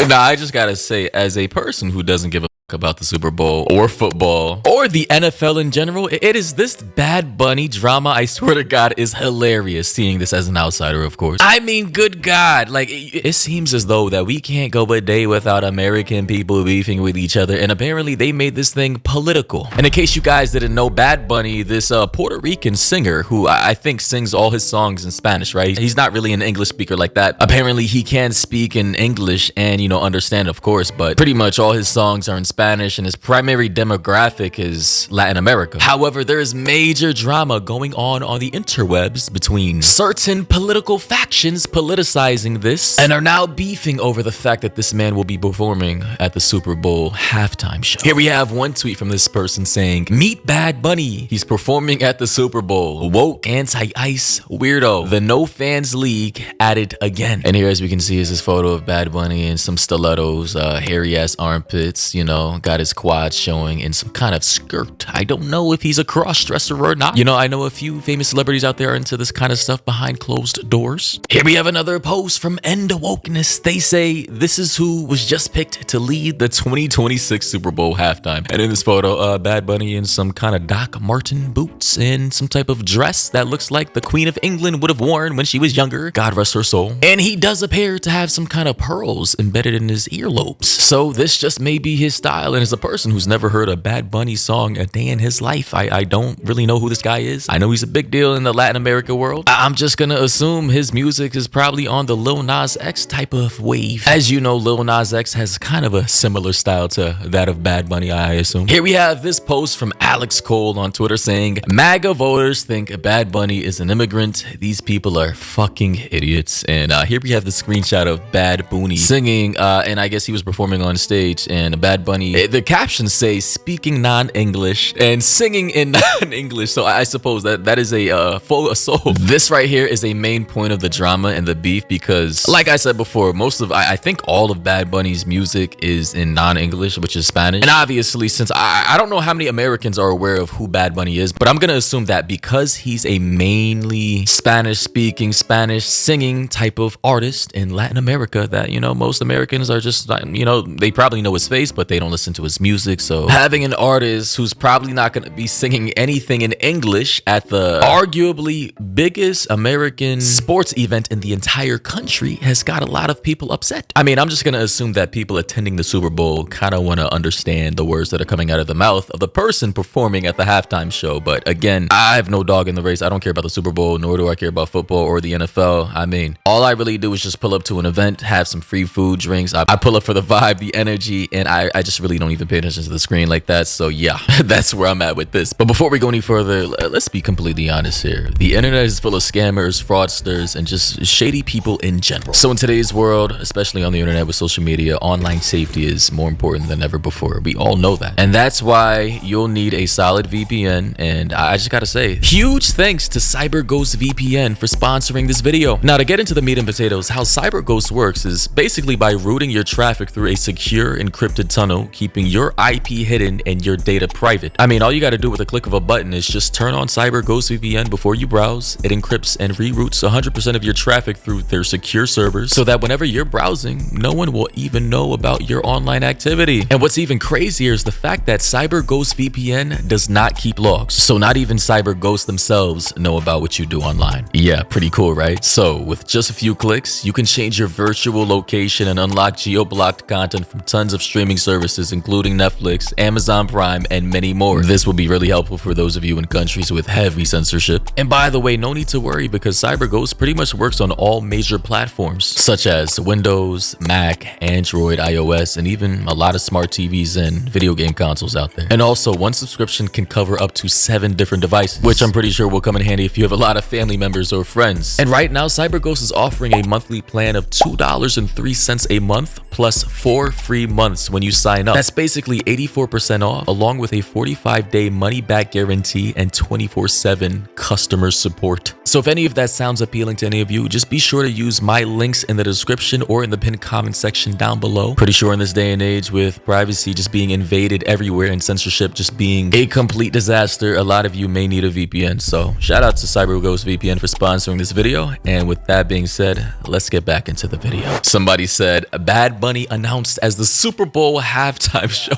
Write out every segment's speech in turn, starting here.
Now, I just gotta say, as a person who doesn't give a about the Super Bowl or football or the NFL in general, it is this Bad Bunny drama, I swear to God, is hilarious seeing this as an outsider, of course. I mean, good God, like it seems as though that we can't go a day without American people beefing with each other, and apparently they made this thing political. And in case you guys didn't know, Bad Bunny, this Puerto Rican singer who I think sings all his songs in Spanish, right? He's not really an English speaker like that. Apparently he can speak in English and, you know, understand, of course, but pretty much all his songs are in Spanish, and his primary demographic is Latin America. However, there is major drama going on the interwebs between certain political factions politicizing this and are now beefing over the fact that this man will be performing at the Super Bowl halftime show. Here we have one tweet from this person saying, "Meet Bad Bunny. He's performing at the Super Bowl. Woke anti-ice weirdo. The No Fans League at it again." And here, as we can see, is this photo of Bad Bunny in some stilettos, hairy ass armpits, you know, got his quads showing in some kind of skirt. I don't know if he's a cross-dresser or not. You know, I know a few famous celebrities out there into this kind of stuff behind closed doors. Here we have another post from End Wokeness. They say, "This is who was just picked to lead the 2026 Super Bowl halftime." And in this photo, Bad Bunny in some kind of Doc Marten boots and some type of dress that looks like the Queen of England would have worn when she was younger. God rest her soul. And he does appear to have some kind of pearls embedded in his earlobes. So this just may be his style. And as a person who's never heard a Bad Bunny song a day in his life, I don't really know who this guy is. I know he's a big deal in the Latin America world. I'm just gonna assume his music is probably on the Lil Nas X type of wave. As you know, Lil Nas X has kind of a similar style to that of Bad Bunny, I assume. Here we have this post from Alex Cole on Twitter saying, "MAGA voters think Bad Bunny is an immigrant. These people are fucking idiots." And here we have the screenshot of Bad Bunny singing, and I guess he was performing on stage, and Bad Bunny, the captions say speaking non-English and singing in non-English. So I suppose that is a full assault. This right here is a main point of the drama and the beef because, like I said before, I think all of Bad Bunny's music is in non-English, which is Spanish. And obviously, since I don't know how many Americans are aware of who Bad Bunny is, but I'm gonna assume that because he's a mainly Spanish-speaking, Spanish-singing type of artist in Latin America, that, you know, most Americans are just, you know, they probably know his face, but they don't listen to his music. So having an artist who's probably not going to be singing anything in English at the arguably biggest American sports event in the entire country has got a lot of people upset. I mean, I'm just going to assume that people attending the Super Bowl kind of want to understand the words that are coming out of the mouth of the person performing at the halftime show. But again, I have no dog in the race. I don't care about the Super Bowl, nor do I care about football or the NFL. I mean, all I really do is just pull up to an event, have some free food, drinks. I pull up for the vibe, the energy, and I just really don't even pay attention to the screen like that. So yeah, that's where I'm at with this. But before we go any further, let's be completely honest here. The internet is full of scammers, fraudsters, and just shady people in general. So in today's world, especially on the internet with social media, online safety is more important than ever before. We all know that. And that's why you'll need a solid VPN. And I just gotta say, huge thanks to CyberGhost VPN for sponsoring this video. Now, to get into the meat and potatoes, how CyberGhost works is basically by routing your traffic through a secure encrypted tunnel, keeping your IP hidden and your data private. I mean, all you gotta do with a click of a button is just turn on CyberGhost VPN before you browse. It encrypts and reroutes 100% of your traffic through their secure servers so that whenever you're browsing, no one will even know about your online activity. And what's even crazier is the fact that CyberGhost VPN does not keep logs. So not even CyberGhost themselves know about what you do online. Yeah, pretty cool, right? So with just a few clicks, you can change your virtual location and unlock geo-blocked content from tons of streaming services, including Netflix, Amazon Prime, and many more. This will be really helpful for those of you in countries with heavy censorship. And by the way, no need to worry because CyberGhost pretty much works on all major platforms such as Windows, Mac, Android, iOS, and even a lot of smart TVs and video game consoles out there. And also, one subscription can cover up to 7 different devices, which I'm pretty sure will come in handy if you have a lot of family members or friends. And right now, CyberGhost is offering a monthly plan of $2.03 a month plus 4 free months when you sign up. That's basically 84% off, along with a 45-day money-back guarantee and 24/7 customer support. So if any of that sounds appealing to any of you, just be sure to use my links in the description or in the pinned comment section down below. Pretty sure in this day and age with privacy just being invaded everywhere and censorship just being a complete disaster, a lot of you may need a VPN. So shout out to CyberGhost VPN for sponsoring this video. And with that being said, let's get back into the video. Somebody said, Bad Bunny announced as the Super Bowl halftime show.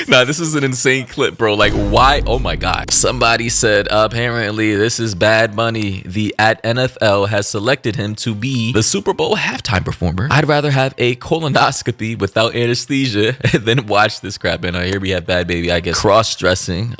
Nah, this is an insane clip, bro. Like, why? Oh my God. Somebody said, apparently this is Bad Bunny. The @NFL has selected him to be the Super Bowl halftime performer. I'd rather have a colonoscopy without anesthesia than watch this crap. And here we have Bad Baby, I guess, cross-dressing,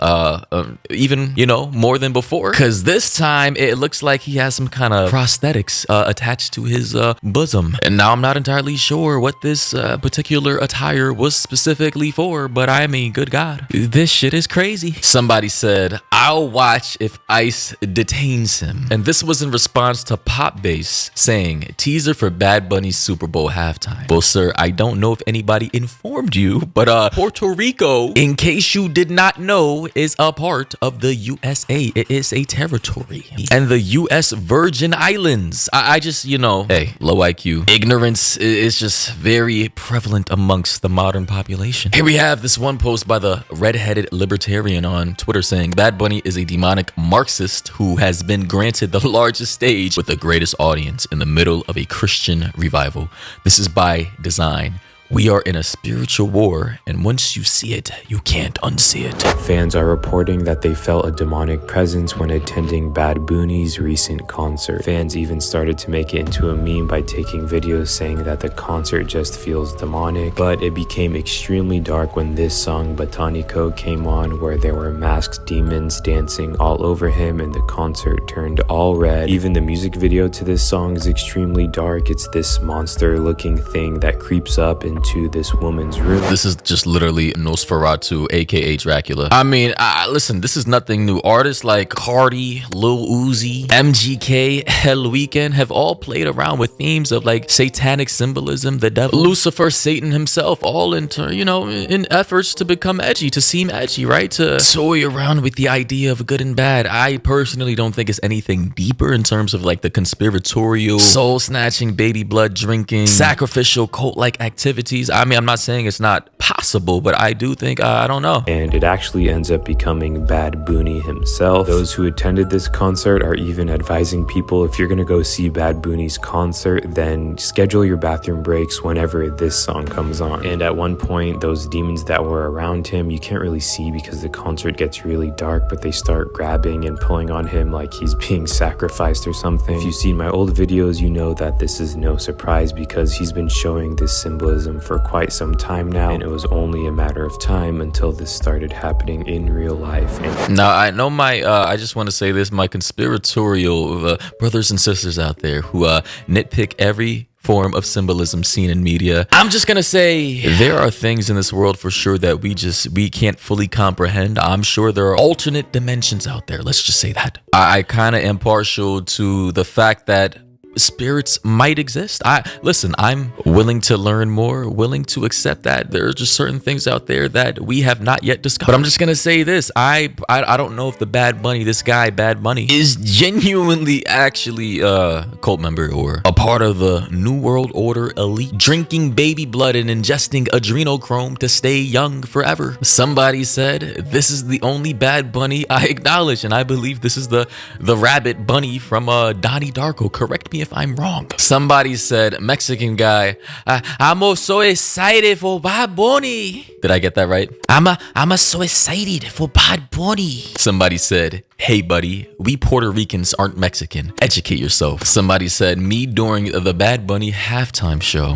even, you know, more than before. Because this time it looks like he has some kind of prosthetics attached to his bosom. And now I'm not entirely sure what this particular attire was specifically for, but I mean, good God, this shit is crazy. Somebody said, I'll watch if ICE detains him. And this was in response to Pop Bass saying, teaser for Bad Bunny's Super Bowl halftime. Well, sir, I don't know if anybody informed you, but Puerto Rico, in case you did not know, is a part of the USA. It is a territory. And the US Virgin Islands. I just, you know, hey, low IQ. Ignorance is just very prevalent amongst the modern population. Here we have this one post by the redheaded libertarian on Twitter saying Bad Bunny is a demonic Marxist who has been granted the largest stage with the greatest audience in the middle of a Christian revival. This is by design. We are in a spiritual war, and once you see it, you can't unsee it. Fans are reporting that they felt a demonic presence when attending Bad Bunny's recent concert. Fans even started to make it into a meme by taking videos saying that the concert just feels demonic, but it became extremely dark when this song Botanico came on, where there were masked demons dancing all over him and the concert turned all red. Even the music video to this song is extremely dark. It's this monster looking thing that creeps up into this woman's room. This is just literally Nosferatu, aka Dracula. I mean, listen, this is nothing new. Artists like Cardi, Lil Uzi, MGK, Hell Weekend have all played around with themes of like satanic symbolism, the devil, Lucifer, Satan himself, all in efforts to become edgy, to seem edgy, right? To toy around with the idea of good and bad. I personally don't think it's anything deeper in terms of like the conspiratorial, soul snatching, baby blood drinking, sacrificial cult-like activities. I mean, I'm not saying it's not possible, but I do think, I don't know. And it actually ends up becoming Bad Bunny himself. Those who attended this concert are even advising people, if you're gonna go see Bad Bunny's concert, then schedule your bathroom breaks whenever this song comes on. And at one point, those demons that were around him, you can't really see because the concert gets really dark, but they start grabbing and pulling on him like he's being sacrificed or something. If you've seen my old videos, you know that this is no surprise because he's been showing this symbolism for quite some time now, and it was only a matter of time until this started happening in real life. Now, I know I just want to say this, my conspiratorial brothers and sisters out there who nitpick every form of symbolism seen in media. I'm just gonna say there are things in this world for sure that we can't fully comprehend. I'm sure there are alternate dimensions out there. Let's just say that. I kind of am partial to the fact that spirits might exist. Listen, I'm willing to learn more, willing to accept that there are just certain things out there that we have not yet discovered. But I'm just gonna say this, I don't know if the Bad Bunny, this guy Bad Bunny, is genuinely actually a cult member or a part of the New World Order elite, drinking baby blood and ingesting adrenochrome to stay young forever. Somebody said this is the only Bad Bunny I acknowledge, and I believe this is the rabbit bunny from Donnie Darko. Correct me if I'm wrong. Somebody said, Mexican guy, I'm so excited for Bad Bunny. Did I get that right? I'm so excited for Bad Bunny. Somebody said, hey buddy, we Puerto Ricans aren't Mexican. Educate yourself. Somebody said, me during the Bad Bunny halftime show.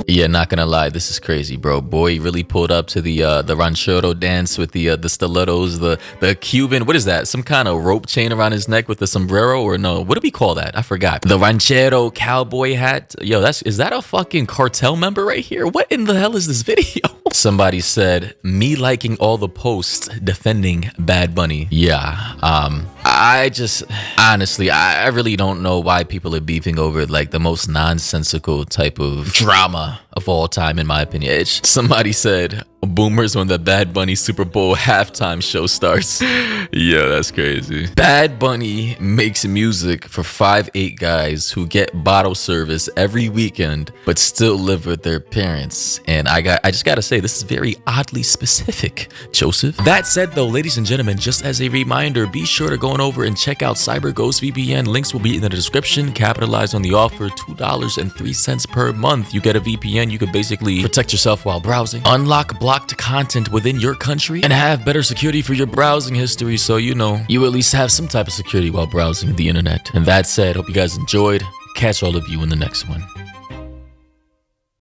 Yeah, not gonna lie, this is crazy, bro. Boy really pulled up to the ranchero dance with the stilettos, the Cuban, what is that? Some kind of rope chain around his neck with the sombrero, or no? What do we call that? I forgot. The ranchero cowboy hat. Yo, is that a fucking cartel member right here? What in the hell is this video? Somebody said, me liking all the posts defending Bad Bunny. Yeah, I just, honestly, I really don't know why people are beefing over like the most nonsensical type of drama of all time, in my opinion. Somebody said, boomers when the Bad Bunny Super Bowl halftime show starts. Yeah, that's crazy. Bad Bunny makes music for 5'8" guys who get bottle service every weekend but still live with their parents. And I just gotta say, this is very oddly specific, Joseph. That said though, ladies and gentlemen, just as a reminder, be sure to go on over and check out CyberGhost VPN. Links will be in the description. Capitalize on the offer, $2.03 per month. You get a VPN, you can basically protect yourself while browsing, unlock blocked content within your country, and have better security for your browsing history, so you know you at least have some type of security while browsing the internet. And that said, hope you guys enjoyed. Catch all of you in the next one.